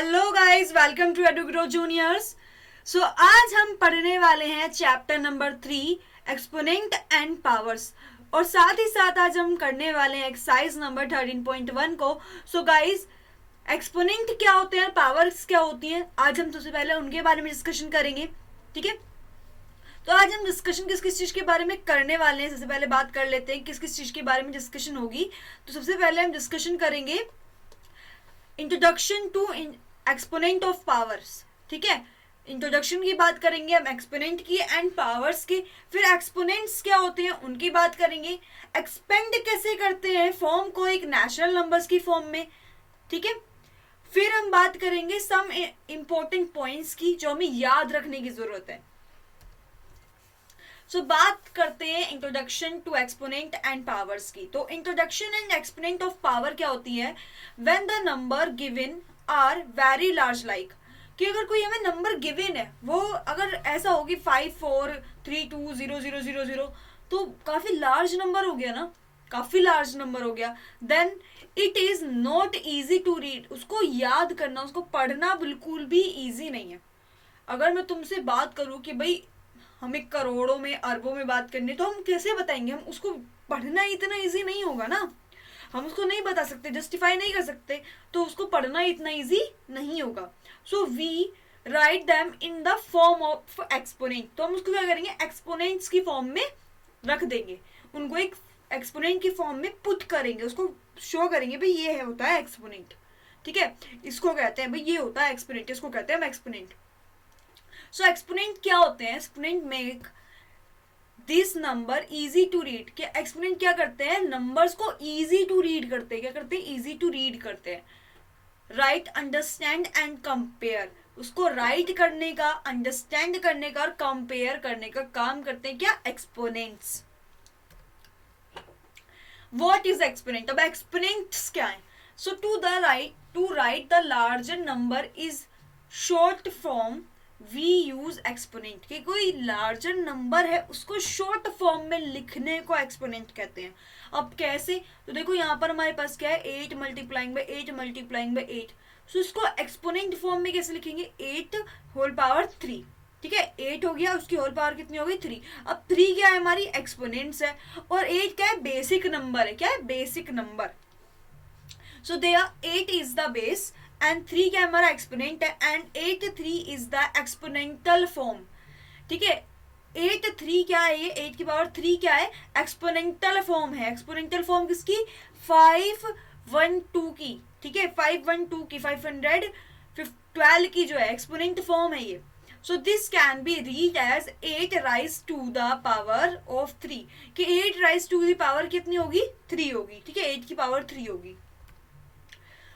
Hello guys, welcome to Edugrow juniors. So आज हम पढ़ने वाले हैं chapter number 3 exponent and powers, और साथ ही साथ आज हम करने वाले हैं एक्सरसाइज नंबर 13.1 को। सो गाइस, एक्सपोनेंट क्या होते हैं, पावर्स क्या होती हैं, आज हम सबसे पहले उनके बारे में डिस्कशन करेंगे। ठीक है, तो आज हम डिस्कशन किस किस चीज़ के बारे में करने वाले हैं। सबसे पहले बात कर लेते हैं किस किस चीज़ के बारे में डिस्कशन होगी। तो सबसे पहले हम डिस्कशन करेंगे introduction to exponent of powers. ठीक है, इंट्रोडक्शन की बात करेंगे हम, एक्सपोनेंट की एंड पावर्स की। फिर एक्सपोनेंट्स क्या होते हैं उनकी बात करेंगे, एक्सपेंड कैसे करते हैं फॉर्म को एक नेचुरल नंबर्स की फॉर्म में। ठीक है, फिर हम बात करेंगे सम इंपॉर्टेंट पॉइंट्स की जो हमें याद रखने की जरूरत है। सो बात करते हैं introduction to exponent and powers की। तो introduction and exponent of power क्या होती है, when the number given are very large, like कि अगर कोई हमें नंबर गिवन है, वो अगर ऐसा होगी 543200000, तो काफी लार्ज नंबर हो गया ना, काफी लार्ज नंबर हो गया। Then it is not easy to read, उसको याद करना, उसको पढ़ना बिल्कुल भी ईजी नहीं है। अगर मैं तुमसे बात करूं कि भाई हमें करोड़ों में अरबों में बात करनी, तो हम कैसे बताएंगे, हम उसको पढ़ना इतना इजी नहीं होगा ना, हम उसको नहीं बता सकते, जस्टिफाई नहीं कर सकते, तो उसको पढ़ना इतना इजी नहीं होगा। So we write them in the form of exponent, तो हम उसको क्या करेंगे, एक्सपोनेंट्स की फॉर्म में रख देंगे, उनको एक एक्सपोनेंट की फॉर्म में पुट करेंगे, उसको शो करेंगे भाई ये है होता है एक्सपोनेंट। ठीक है, इसको कहते हैं भाई ये होता है एक्सपोनेंट, इसको कहते हैं हम एक्सपोनेंट। सो एक्सपोनेंट क्या होते हैं, exponent make this number easy to read. कि एक्सपोनेंट क्या करते हैं, नंबर्स को इजी टू रीड करते हैं, क्या करते हैं, इजी टू रीड करते हैं। राइट, अंडरस्टैंड एंड कंपेयर, उसको राइट करने का, अंडरस्टैंड करने का और कंपेयर करने का काम करते हैं क्या, एक्सपोनेंट्स। व्हाट इज एक्सपोनेंट, अब एक्सपोनेंट्स क्या है। So to write the larger number is short form we use exponent, कि कोई लार्जर नंबर है उसको शॉर्ट फॉर्म में लिखने को एक्सपोनेंट कहते हैं। अब कैसे, तो देखो यहाँ पर हमारे पास क्या है, 8 मल्टीप्लाइंग बाई 8 मल्टीप्लाइंग बाई 8। सो इसको एक्सपोनेंट फॉर्म में कैसे लिखेंगे, 8 होल पावर 3। ठीक है, 8 हो गया, उसकी होल पावर कितनी हो गई, 3। अब 3 क्या है, हमारी एक्सपोनेंट्स है, और 8 क्या है, बेसिक नंबर है। क्या है, basic number. So they are 8 is the base and 3 क्या हमारा एक्सपोनेंट है, and 8 3 is the exponential form. ठीक है, 8 3 क्या है, ये 8 की पावर 3 क्या है, एक्सपोनेंटल फॉर्म है। एक्सपोनेंटल फॉर्म किसकी, 512 की। ठीक है, 512 की, 512 की जो है एक्सपोनेंट फॉर्म है ये। So this can be read as 8 raise to the power of 3, कि 8 राइज टू द पावर कितनी होगी, 3 होगी। ठीक है, 8 की पावर 3 होगी।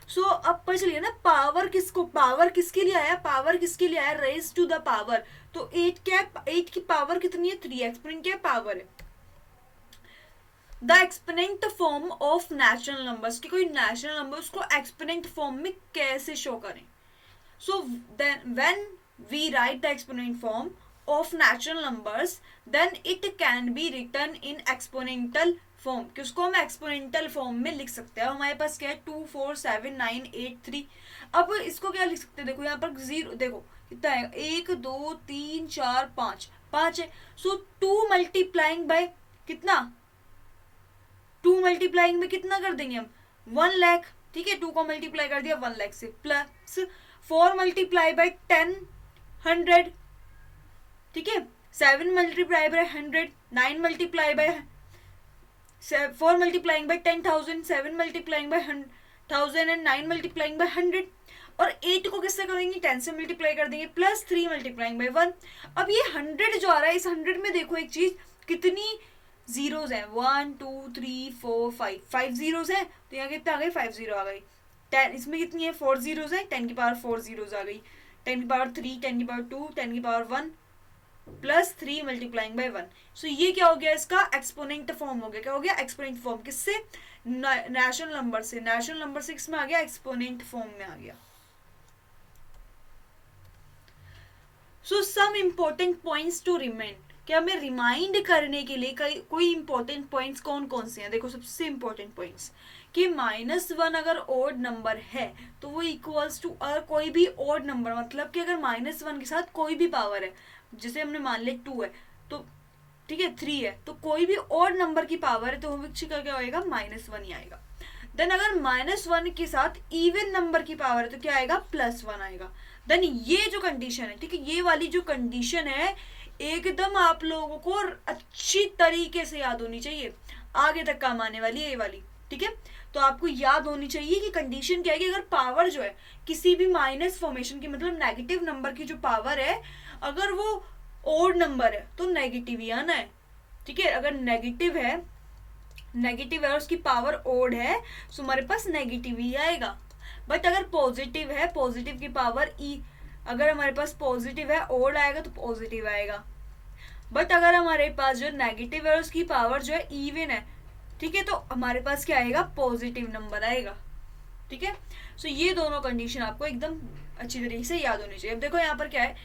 सो अब पता चलिए ना, पावर किसको, पावर किसके लिए आया, पावर किसके लिए आया, रेज टू द पावर। तो 8 क्या है, 8 की पावर कितनी है, 3। एक्सपोनेंट क्या है, पावर है। The exponent form of natural numbers, कि कोई नेचुरल नंबर उसको एक्सपोनेंट फॉर्म में कैसे शो करें। So then when we write the exponent form of natural numbers then it can be written in exponential form, कि उसको हम एक्सपोनेंटल फॉर्म में लिख सकते हैं। हमारे पास क्या है, 2 4 7 9 8 3। अब इसको क्या लिख सकते हैं, देखो यहाँ पर जीरो, देखो कितना है, 1 2 3 4 5, 5 है। सो 2 मल्टीप्लाइंग बाय कितना, 2 मल्टीप्लाइंग में कितना कर देंगे हम, 1 लाख। ठीक है, 2 को मल्टीप्लाई कर दिया 1 लाख से, प्लस 4 मल्टीप्लाई बाय 10 100। ठीक है, 7 multiply by 100, 9 multiply by 4 multiplying by 10,000, 7 multiplying by 1000 and 9 multiplying by 100। और 8 को किससे करेंगे, 10 से मल्टीप्लाई कर देंगे, प्लस 3 मल्टीप्लाइंग बाय 1। अब ये 100 जो आ रहा है, इस 100 में देखो एक चीज, कितनी जीरोज हैं, 1 2 3 4 5, 5 जीरोज हैं, तो यहाँ कितना आ गई, 5 जीरो आ गई। 10 इसमें कितनी है, 4 जीरोज है, 10 की पावर 4 जीरोज आ गई, 10 की पावर 3, 10 की पावर 2, 10 की पावर 1 प्लस 3 मल्टीप्लाइंग बाय 1। सो ये क्या हो गया, इसका एक्सपोनेंट फॉर्म हो गया। क्या हो गया, एक्सपोनेंट फॉर्म, किससे, नेचुरल नंबर से। नेचुरल नंबर से किसमें आ गया, एक्सपोनेंट फॉर्म में आ गया। सो सम इंपॉर्टेंट पॉइंट्स टू कि हमें रिमाइंड करने के लिए कोई इंपॉर्टेंट पॉइंट्स कौन कौन से हैं। देखो सबसे इंपॉर्टेंट पॉइंट्स कि -1 अगर ऑड नंबर है तो वो इक्वल्स टू कोई भी ऑड नंबर, मतलब कि अगर -1 के साथ कोई भी पावर है, जैसे हमने मान लिया 2 है तो ठीक है 3 है, तो कोई भी ऑड नंबर की पावर है तो विच का क्या होएगा -1 ही आएगा। देन अगर -1 के साथ इवन नंबर की पावर है तो क्या आएगा +1 आएगा। देन ये जो कंडीशन है, ठीक है, ये वाली जो कंडीशन है एकदम आप लोगों को अच्छी तरीके से याद होनी चाहिए, आगे तक काम आने वाली है ये वाली, ठीक है। तो आपको याद होनी चाहिए कि कंडीशन क्या है कि अगर पावर जो है किसी भी माइनस फॉर्मेशन की, मतलब नेगेटिव नंबर की जो पावर है, अगर वो ओड नंबर है तो नेगेटिव ही आना है, ठीक है। अगर नेगेटिव है और उसकी पावर ओड है तो हमारे पास नेगेटिव ही आएगा। बट अगर पॉजिटिव है, पॉजिटिव की पावर ई, अगर हमारे पास पॉजिटिव है ओड आएगा तो पॉजिटिव आएगा। बट अगर हमारे पास जो नेगेटिव है उसकी पावर जो है इवन है, ठीक है, तो हमारे पास क्या आएगा पॉजिटिव नंबर आएगा, ठीक है। सो ये दोनों कंडीशन आपको एकदम अच्छी तरीके से याद होनी चाहिए। अब देखो यहाँ पर क्या है,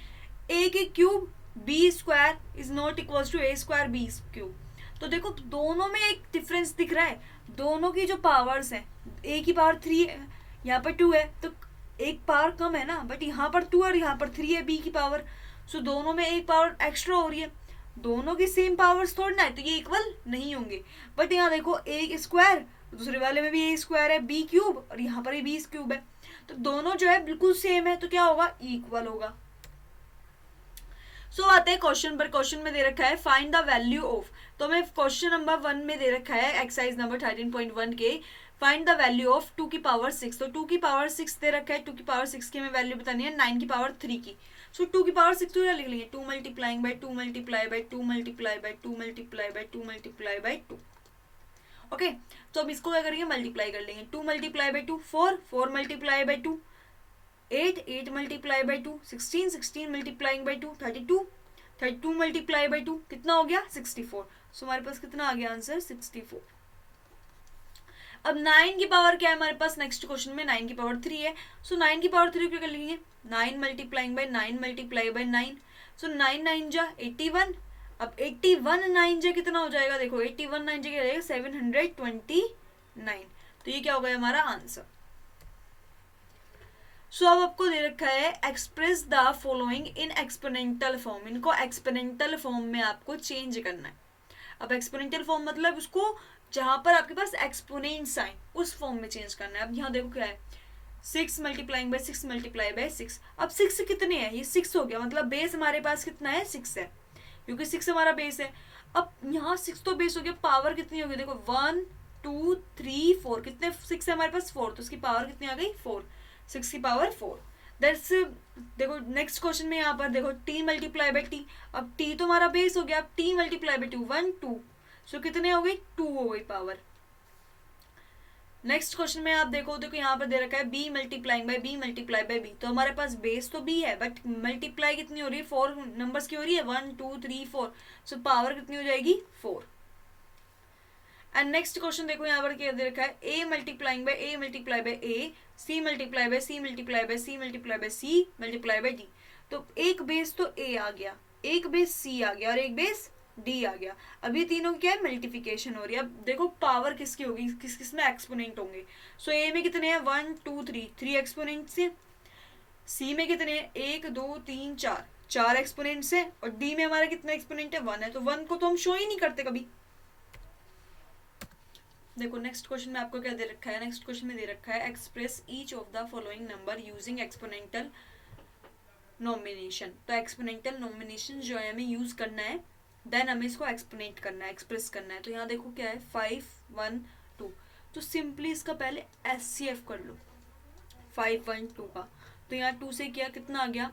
ए की cube B square is not equal to A square B cube. तो देखो दोनों में एक डिफरेंस दिख रहा है, दोनों की जो पावर्स हैं, ए की पावर 3 है, यहाँ पर 2 है, तो एक पावर कम है ना, बट यहाँ पर 2 और यहाँ पर 3 है बी की पावर। सो दोनों में एक पावर एक्स्ट्रा हो रही है, दोनों की सेम पावर्स थोड़ी ना है, तो ये इक्वल नहीं होंगे। बट यहाँ देखो ए स्क्वायर, दूसरे वाले में भी ए स्क्वायर है बी क्यूब, और यहाँ पर भी बी क्यूब है, तो दोनों जो है बिल्कुल सेम है, तो क्या होगा इक्वल होगा। सो आते हैं क्वेश्चन पर। क्वेश्चन में दे रखा है फाइंड द वैल्यू ऑफ, तो हमें क्वेश्चन नंबर 1 में दे रखा है एक्सरसाइज नंबर 13.1 के फाइंड द वैल्यू ऑफ 2 की पावर 6। तो 2 की पावर 6 दे रखा है, 2 की पावर 6 की हमें वैल्यू बतानी है 9 की पावर 3 की। सो 2 की पावर 6 तो क्या लिख लेंगे 2 multiplying by 2 multiply by 2 multiply by 2 multiply by 2 multiply by 2। Okay, तो अब इसको क्या करेंगे मल्टीप्लाई कर लेंगे, 2 multiply by 2 4, 4 multiply by 2 8, 8 multiply by 2 16, 16 multiplying by 2 32, 32 multiply by 2 कितना हो गया 64। सो हमारे पास कितना आ गया आंसर 64। अब 9 की पावर क्या है हमारे पास, नेक्स्ट क्वेश्चन में 9 की पावर 3 है। सो 9 की पावर 3 क्या कर लेंगे 9 मल्टीप्लाइंग बाई 9 मल्टीप्लाई बाई 9। सो 9 9 जा 81, अब 81 9 जा कितना हो जाएगा, देखो 81 9 जा क्या जाएगा 729। तो ये क्या हो गया हमारा आंसर। सो अब आपको दे रखा है express the following in exponential form, इनको एक्सपोनेंशियल फॉर्म में आपको चेंज करना है। अब एक्सपोनेंशियल फॉर्म मतलब उसको जहां पर आपके पास एक्सपोनेंट्स आए उस फॉर्म में चेंज करना है। अब यहाँ देखो क्या है 6 मल्टीप्लाइंग बाई 6 मल्टीप्लाई बाई 6। अब 6 कितने हैं, ये 6 हो गया, मतलब बेस हमारे पास कितना है 6 है, क्योंकि 6 हमारा बेस है। अब यहाँ 6 तो बेस हो गया, पावर कितनी होगी देखो 1 2 3 4, कितने 6 है हमारे पास 4, तो उसकी पावर कितनी आ गई 4, 6 की पावर 4। दैट्स देखो नेक्स्ट क्वेश्चन में यहाँ पर देखो t मल्टीप्लाई बाई टी, अब t तो हमारा बेस हो गया, अब t मल्टीप्लाई बाई 2 1 2, सो कितने हो गई 2 हो गई पावर। नेक्स्ट क्वेश्चन में आप देखो यहाँ पर दे रखा है b multiplying by b multiply by b, तो हमारे पास बेस तो b है बट मल्टीप्लाई कितनी हो रही है 4 नंबर्स की हो रही है 1 2 3 4, सो पावर कितनी हो जाएगी 4। एंड नेक्स्ट क्वेश्चन देखो यहाँ पर क्या दे रखा है a multiplying by a multiply by a, c multiply by c multiply by c multiply by c multiply by d। तो एक बेस तो a आ गया, एक बेस c आ गया और एक बेस d आ गया। अभी तीनों की क्या है मल्टीप्लिकेशन हो रही है। अब देखो पावर किसकी होगी, किस किस में एक्सपोनेंट होंगे। सो a में कितने हैं 1 2 3, 3 एक्सपोनेंट्स हैं। c में कितने हैं 1 2 3 4, 4 एक्सपोनेंट्स हैं। और d में हमारा कितना एक्सपोनेंट है 1 है, तो 1 को तो हम शो ही नहीं करते कभी। देखो नेक्स्ट क्वेश्चन में आपको क्या दे रखा है, नेक्स्ट क्वेश्चन में दे रखा है express each of the following number using exponential nomination. तो एक्सपोनेंशियल नॉमिनेशन जो है हमें यूज करना है, देन हमें इसको एक्सपोनेंट करना है, एक्सप्रेस करना है। तो यहाँ देखो क्या है 5 1 2, तो सिंपली इसका पहले एचसीएफ कर लो 5 1 2 का। तो यहाँ 2 से क्या कितना आ गया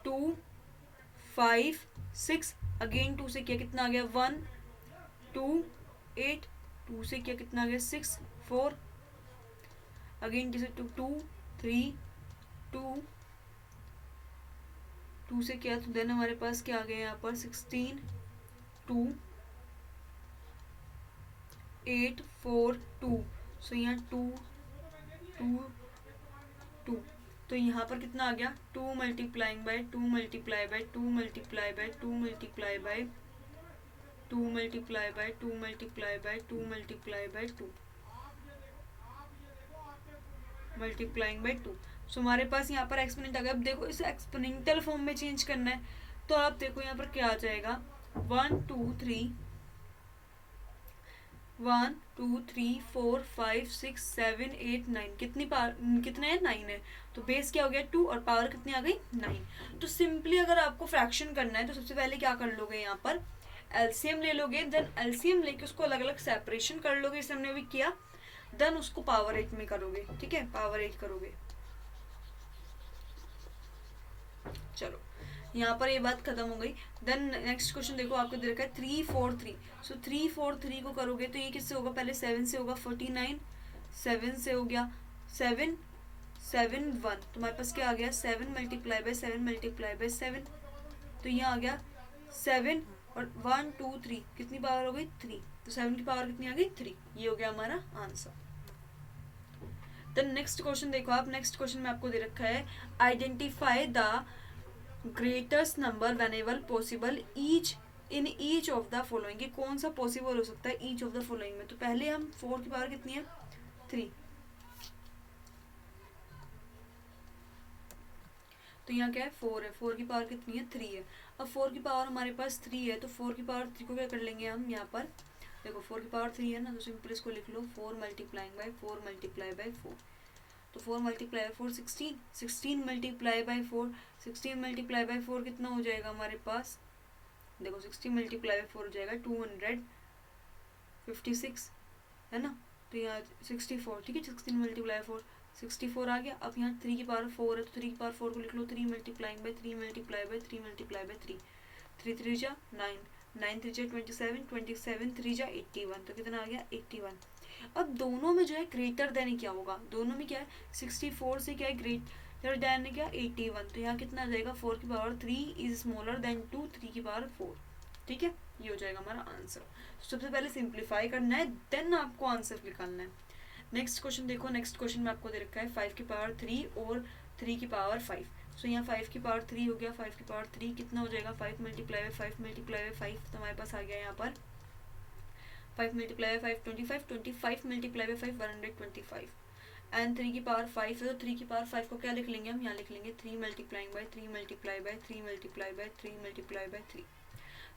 2 5 6, अगेन 2 से क्या कितना आ गया 1 2 8, 2 से क्या कितना आ गया 6 4, अगेन जैसे 2 2 3 2, 2 से क्या तो देन हमारे पास क्या आ गया यहाँ पर 16 2 8 4 2, सो यहाँ 2 2 2, तो यहाँ पर कितना आ गया 2 multiplying by 2 multiply by 2 multiply by 2 multiply by 2 multiply by 2 multiply by 2 multiply by 2 multiplying by 2। सो हमारे पास यहाँ पर एक्सपोनेंट आ गया। अब देखो इसे एक्सपोनेंशियल फॉर्म में चेंज करना है, तो आप देखो यहाँ पर क्या आ जाएगा 1 2 3 1 2 3 4 5 6 7 8 9 कितनी पावर कितने हैं 9 है। तो बेस क्या हो गया 2 और पावर कितनी आ गई 9। तो सिंपली अगर आपको फ्रैक्शन करना है तो सबसे पहले क्या कर लोगे, यहाँ पर एलसीएम ले लोगे, देन एलसीएम लेके उसको अलग अलग सेपरेशन कर लोगे, इसे हमने भी किया, देन उसको पावर 8 में करोगे। ठीक है, पावर 8 करोगे। चलो यहाँ पर ये बात खत्म हो गई। देन नेक्स्ट क्वेश्चन देखो आपको दे रखा है 3 4 3। सो 3 4 3 को करोगे तो ये किससे होगा, पहले 7 से होगा 49, 7 से हो गया 7 7 1, तुम्हारे पास क्या आ गया 7 मल्टीप्लाई बाय 7 मल्टीप्लाई बाय 7, तो यहाँ आ गया 7 और 1 2 3 कितनी पावर हो गई 3, तो 7 की पावर कितनी आ गई 3। ये हो गया हमारा आंसर। देन नेक्स्ट क्वेश्चन देखो आप, नेक्स्ट क्वेश्चन में आपको दे रखा है identify the greatest number whenever possible each in each of the following. कौन सा पॉसिबल हो सकता है ईच ऑफ द फॉलोइंग में। तो पहले हम 4 की पावर कितनी है 3, तो यहाँ क्या है 4 है, 4 की पावर कितनी है 3 है। अब 4 की पावर हमारे पास 3 है, तो 4 की पावर 3 को क्या कर लेंगे हम, यहाँ पर देखो 4 की पावर 3 है ना, तो सिंपल इसको लिख लो 4 मल्टीप्लाइंग बाय 4 मल्टीप्लाई बाय 4। तो 4 multiply by 4 16, 16 multiply by 4, 16 multiply by 4 कितना हो जाएगा हमारे पास, देखो 16 मल्टीप्लाई बाय 4 हो जाएगा 256 है ना, तो यहाँ 64। ठीक है, 16 मल्टीप्लाई 4 64 आ गया। अब यहाँ 3 की पावर 4 है, तो 3 की पावर 4 को लिख लो 3 multiplying by 3 multiply by 3 multiply by 3, 3 3 जा 9, 9 3 जा 27, 27 3 जा 81, तो कितना आ गया 81। अब दोनों में जो है ग्रेटर देन क्या होगा, दोनों में क्या है 64 से क्या है ग्रेटर देन है क्या 81, तो यहाँ कितना आ जाएगा 4 की पावर 3 इज स्मॉलर देन 2, 3 की पावर 4। ठीक है, ये हो जाएगा हमारा आंसर। सबसे पहले सिंप्लीफाई करना है, देन आपको आंसर निकालना है। नेक्स्ट क्वेश्चन देखो, नेक्स्ट क्वेश्चन में आपको दे रखा है 5 की पावर 3 और 3 की पावर 5। सो यहाँ 5 की पावर 3 हो गया, 5 की पावर 3 कितना हो जाएगा 5 मल्टीप्लाई बाय 5 मल्टीप्लाई बाय 5, तो हमारे पास आ गया यहाँ पर 5 multiply by 5 25, 25 multiply by 5 125, and 3 की पावर 5 है, तो 3 की पावर 5 को क्या लिख लेंगे हम, यहाँ लिख लेंगे 3 multiplying by 3 multiply by 3 multiply by 3 multiply by 3।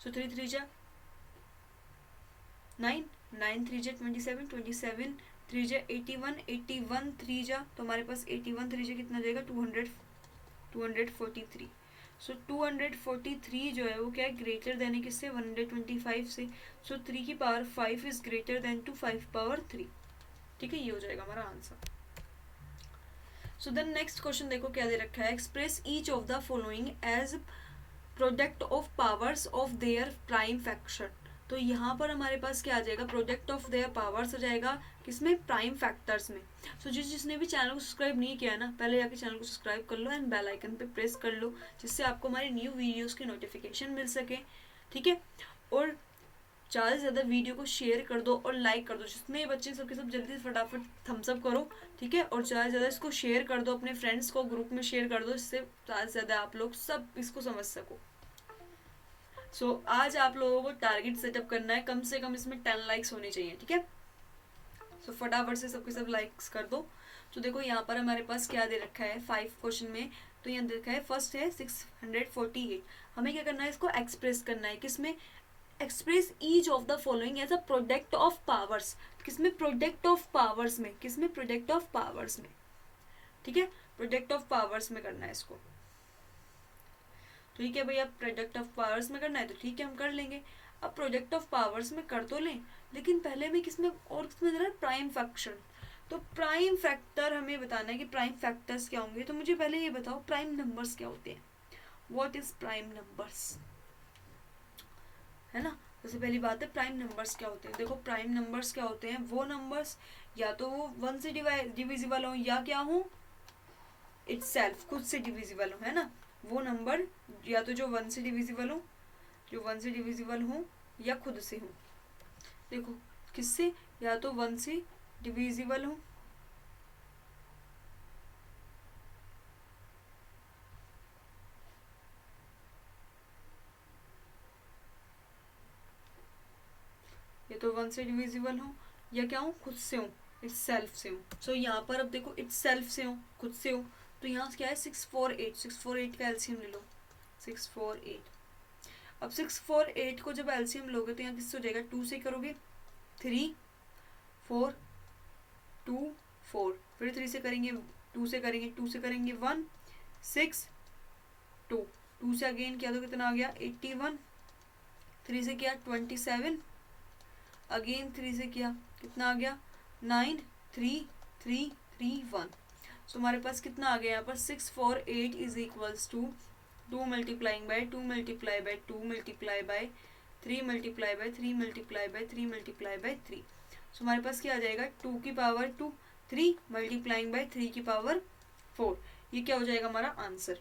सो 3 3 जा 9, 9 3 जा 27, 27 3 जा 81, 81 3 जा, तो हमारे पास 81 3 जा कितना जाएगा 243। सो 243 जो है वो क्या है ग्रेटर देन है किससे 125 से। सो 3 की power 5 is greater than to 5 power 3। ठीक है, ये हो जाएगा हमारा answer. So then next question देखो क्या दे रखा है, express each of the following as product of powers of their prime factor. तो यहाँ पर हमारे पास क्या आ जाएगा प्रोडक्ट ऑफ देयर पावर्स हो जाएगा किसमें प्राइम फैक्टर्स में। सो जिसने भी चैनल को सब्सक्राइब नहीं किया ना, पहले जाके चैनल को सब्सक्राइब कर लो एंड बेल आइकन पे प्रेस कर लो, जिससे आपको हमारी न्यू वीडियोस की नोटिफिकेशन मिल सके। ठीक है, और ज़्यादा से ज़्यादा वीडियो को शेयर कर दो और लाइक कर दो, जितने बच्चे सबके सब जल्दी से फटाफट थम्सअप करो। ठीक है, और ज़्यादा से ज़्यादा इसको शेयर कर दो, अपने फ्रेंड्स को ग्रुप में शेयर कर दो, जिससे ज़्यादा से ज़्यादा आप लोग सब इसको समझ सको। सो आज आप लोगों को टारगेट सेटअप करना है, कम से कम इसमें 10 लाइक्स होने चाहिए। ठीक है, सो फटाफट से सबके सब लाइक्स कर दो। तो देखो यहाँ पर हमारे पास क्या दे रखा है 5 क्वेश्चन में, तो यहाँ दे रखा है फर्स्ट है 648। हमें क्या करना है, इसको एक्सप्रेस करना है किसमें, express each of the following as a product of powers. किसमें, प्रोडक्ट ऑफ पावर्स में, किसमें प्रोडक्ट ऑफ पावर्स में। ठीक है, प्रोडक्ट ऑफ पावर्स में करना है इसको। ठीक है भैया, प्रोडक्ट ऑफ पावर्स में करना है तो ठीक है हम कर लेंगे। अब प्रोडक्ट ऑफ पावर्स में कर तो लें, लेकिन पहले में किसमें और किसमें जरा प्राइम फैक्टर। तो प्राइम फैक्टर हमें बताना है कि प्राइम फैक्टर्स क्या होंगे। तो मुझे पहले ये बताओ प्राइम नंबर्स क्या होते हैं, व्हाट इज प्राइम नंबर्स, है ना। सबसे पहली बात है प्राइम नंबर्स क्या होते हैं। देखो प्राइम नंबर्स क्या होते हैं, वो नंबर्स या तो वो 1 से डिविजिबल हो या क्या हो इटसेल्फ खुद से डिविजिबल हो, है ना। वो नंबर या तो जो 1 से डिविजिबल हो, जो 1 से डिविजिबल हो या खुद से हो। देखो किससे, या तो 1 से डिविजिबल हो तो 1 से डिविजिबल हूँ या क्या हूँ, खुद से हूँ, इट्स सेल्फ से हूँ। सो यहाँ पर अब देखो इट्स सेल्फ से हूँ, खुद से हूँ, तो यहाँ क्या है 648, 648 का एलसीएम ले लो, 648। अब 648 को जब एलसीएम लोगे तो यहाँ किससे हो जाएगा, 2 से करोगे 3 4 2 4, फिर 3 से करेंगे 2 से करेंगे 2 से करेंगे 1 6 2, 2 से अगेन किया तो कितना आ गया 81, 3 से किया 27, अगेन 3 से किया कितना आ गया 9 3 3 3 1। सो हमारे पास कितना आ गया यहाँ पर 648 is equals to 2 multiplying by 2 multiply by 2 multiply by 3 multiply by 3 multiply by 3 multiply by 3। So हमारे पास क्या आ जाएगा 2 की पावर 2 3 मल्टीप्लाइंग बाय 3 की पावर 4, ये क्या हो जाएगा हमारा आंसर।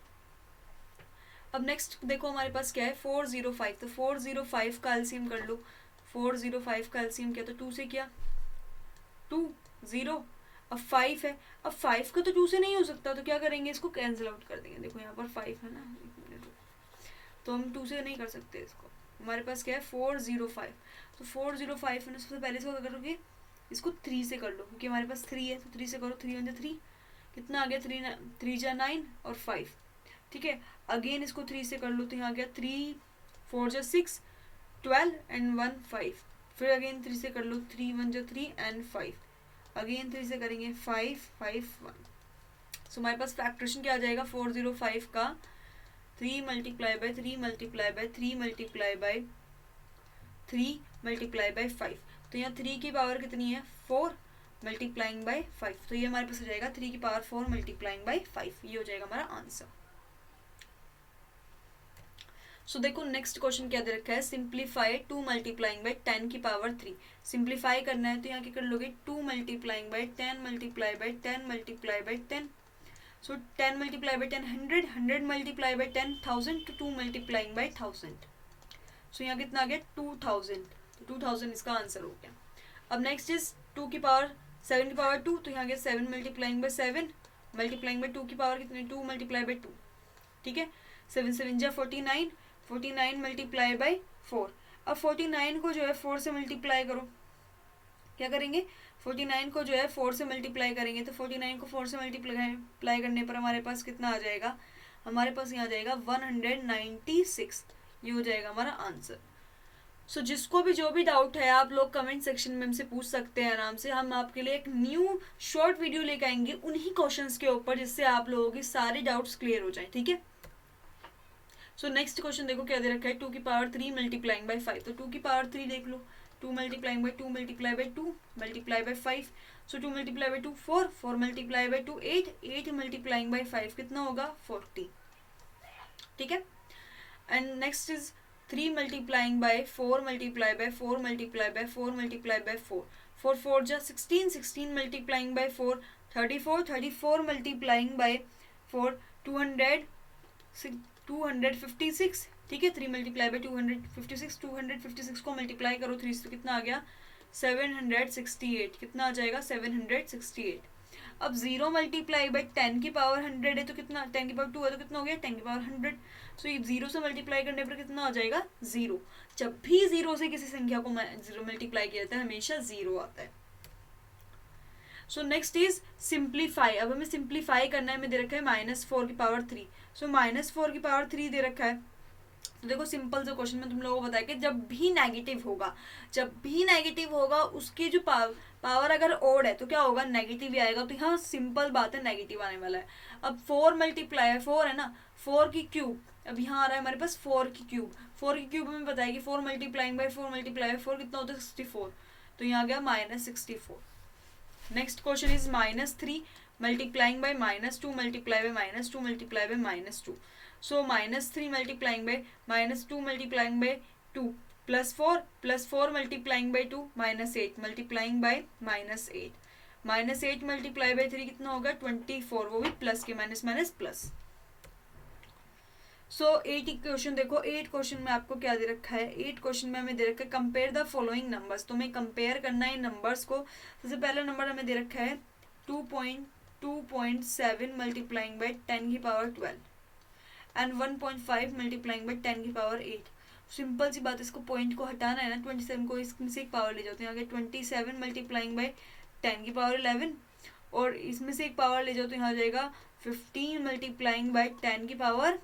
अब नेक्स्ट देखो हमारे पास क्या है 405, तो 405 का एलसीएम कर लो, 405 का एलसीएम किया तो 2 से किया 2 0, अब 5 है, अब 5 का तो 2 से नहीं हो सकता, तो क्या करेंगे इसको कैंसिल आउट कर देंगे। देखो यहाँ पर 5 है ना, तो हम 2 से नहीं कर सकते इसको, हमारे पास क्या है 405, तो 405 है ना, सबसे पहले इसको क्या करोगे, इसको 3 से कर लो क्योंकि हमारे पास 3 है, तो 3 से करो, 3 1 3, कितना आ गया 3 जा 9 और 5, ठीक है। अगेन इसको 3 से कर लो तो यहाँ आ गया 3 4 जा 6 12 एंड 1 5, फिर अगेन 3 से कर लो 3 1 जा 3 एंड 5, अगेन 3 से करेंगे 5 5 1। सो हमारे पास फैक्टरेशन क्या आ जाएगा 405 का 3 multiply by 3 multiply by 3 multiply by 3 multiply bye 5, तो यहाँ 3 की पावर कितनी है 4 मल्टीप्लाइंग बाय 5, तो ये हमारे पास हो जाएगा 3 की पावर 4 मल्टीप्लाइंग बाय 5, ये हो जाएगा हमारा आंसर। सो देखो नेक्स्ट क्वेश्चन क्या दे रखा है, सिंप्लीफाई 2 मल्टीप्लाइंग बाय 10 की पावर 3। सिंप्लीफाई करना है तो यहाँ क्या कर लोगे 2 multiplying bye 10 multiply by 10 multiply by 10, so 10 multiply by 10 100, 100 multiply by 10 1000, तो 2 मल्टीप्लाइंग बाय 1000, सो यहाँ कितना आ गया 2000, तो 2000 इसका आंसर हो गया। अब नेक्स्ट इज 2 की पावर 7 की पावर 2, तो यहाँ गया 7 मल्टीप्लाइंग बाय 7 मल्टीप्लाइंग बाय 2 की पावर कितनी 2 मल्टीप्लाई बाय 2, ठीक है। 7 7 जा 49, 49 मल्टीप्लाई बाय 4, अब 49 को जो है 4 से मल्टीप्लाई करो, क्या करेंगे 49 को जो है 4 से मल्टीप्लाई करेंगे, तो 49 को 4 से मल्टीप्लाई करने पर हमारे पास कितना आ जाएगा, हमारे पास यहाँ आ जाएगा 196, ये हो जाएगा हमारा आंसर। सो जिसको भी जो भी डाउट है आप लोग कमेंट सेक्शन में हमसे पूछ सकते हैं आराम से, हम आपके लिए एक न्यू शॉर्ट वीडियो लेकर आएंगे उन्हीं क्वेश्चंस के ऊपर, जिससे आप लोगों की सारे डाउट्स क्लियर हो जाए, ठीक है। सो नेक्स्ट क्वेश्चन देखो क्या दे रखा है 2 की पावर 3 मल्टीप्लाइंग बाय 5, तो 2 की पावर 3 देख लो, 2 multiplying by 2 multiply by 2 multiply bye 5, so 2 multiply by 2 4, 4 multiply by 2 8, 8 multiplying by 5 कितना होगा 40, ठीक है। And next is 3 multiplying by 4 multiply by 4 multiply by 4 multiply by 4, 4 4 जा 16, 16 मल्टीप्लाइंग बाय 4 34, 34 मल्टीप्लाइंग बाय 4 256, ठीक है। 3 मल्टीप्लाई बाय 256, 256 को multiply करो 3 से, तो कितना आ गया 768, कितना आ जाएगा 768। अब 0 मल्टीप्लाई बाय 10 की पावर 100 है तो कितना, 10 की पावर 2 है तो कितना हो गया 10 की पावर 100, सो ये 0 से मल्टीप्लाई करने पर कितना हो जाएगा 0। जब भी 0 से किसी संख्या को 0 मल्टीप्लाई किया जाता है हमेशा 0 आता है। सो नेक्स्ट इज सिंप्लीफाई, अब हमें सिंप्लीफाई करना है, हमें दे रखा है -4 की पावर 3, सो -4 की पावर 3 दे रखा है, तो देखो सिंपल से क्वेश्चन में तुम लोगों को बताया कि जब भी नेगेटिव होगा उसकी जो पावर अगर ओड है तो क्या होगा नेगेटिव ही आएगा, तो यहाँ सिंपल बात है नेगेटिव आने वाला है। अब 4 मल्टीप्लाई 4 है ना, 4 की क्यूब, अब यहाँ आ रहा है हमारे पास 4 की क्यूब, 4 की क्यूब हमें बताया कि 4 मल्टीप्लाइंग बाय 4 मल्टीप्लाई बाय 4 कितना होता है 64, तो यहाँ आ गया -64। Next question is -3 multiplying by -2 multiply by -2 multiply by -2, so -3 multiplying by -2 multiplying by 2 +4 multiplying by 2 -8 multiplying by -8, -8 multiply by 3 कितना होगा 24, वो भी प्लस के माइनस माइनस प्लस। सो 8 क्वेश्चन देखो, 8 क्वेश्चन में आपको क्या दे रखा है, 8 क्वेश्चन में हमें दे रखा है कंपेयर द फॉलोइंग नंबर्स, तो हमें कंपेयर करना है नंबर्स को। सबसे पहला नंबर हमें दे रखा है 2.7 मल्टीप्लाइंग बाय 10 की पावर 12 एंड 1.5 मल्टीप्लाइंग बाय 10 की पावर 8, सिंपल सी बात है, इसको पॉइंट को हटाना है ना, 27 को इसमें से एक पावर ले जाओ तो यहाँ 27 मल्टीप्लाइंग बाई 10 की पावर 11, और इसमें से एक पावर ले जाओ तो यहाँ आ जाएगा 15 मल्टीप्लाइंग बाई 10 की पावर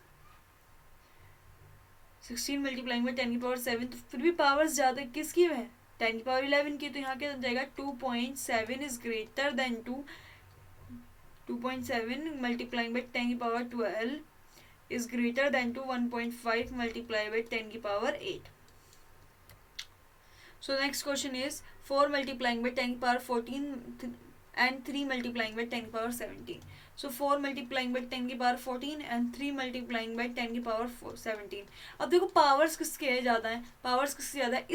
16 मल्टीप्लाइंग बाई 10 की पावर 7, तो फिर भी पावर्स ज़्यादा किसकी है, 10 की पावर 11 की, तो यहाँ क्या जाएगा 2.7 is greater then 2.7 multiplying by 10 की power 12 is greater than to 1.5 multiplied by 10 की power 8. So next question is 4 multiplying by 10 की power 14 and 3 multiplying by 10 की power 17. So 4 multiplying by 10 की power 14 and 3 multiplying by 10 की power 17. अब देखो powers किसके है ज़्यादा है, पावर्स किससे ज़्यादा है,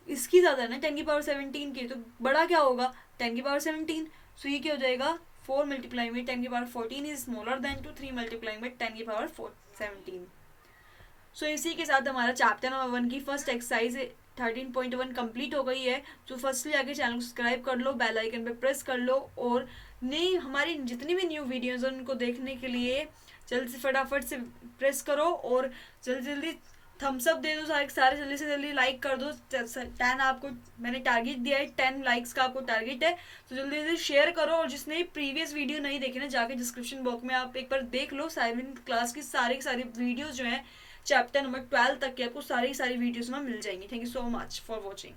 इसकी ज़्यादा है ना 10 की पावर 17 की, तो बड़ा क्या होगा 10 की पावर 17. सो ये क्या हो जाएगा 4 multiplying by 10 की power 14 is smaller than to 3 multiplying by 10 की पावर 17. सो इसी के साथ हमारा चैप्टर नंबर 1 की फर्स्ट एक्सरसाइज 13.1 कंप्लीट हो गई है. तो फर्स्टली आके चैनल को सब्सक्राइब कर लो, बेल आइकन पे प्रेस कर लो, और नई हमारी जितनी भी न्यू वीडियोज़ हैं उनको देखने के लिए जल्दी से फटाफट से प्रेस करो, और जल्दी जल्दी थम्स अप दे दो, सारे जल्दी से जल्दी लाइक कर दो. 10 आपको मैंने टारगेट दिया है, 10 लाइक्स का आपको टारगेट है, तो जल्दी जल्दी शेयर करो. और जिसने प्रीवियस वीडियो नहीं देखी ना, जाके डिस्क्रिप्शन बॉक्स में आप एक बार देख लो, साइबिन क्लास की सारी वीडियोज़ जो हैं चैप्टर नंबर 12 तक की आपको सारी वीडियोज़ में मिल जाएंगी. Thank you so much for watching.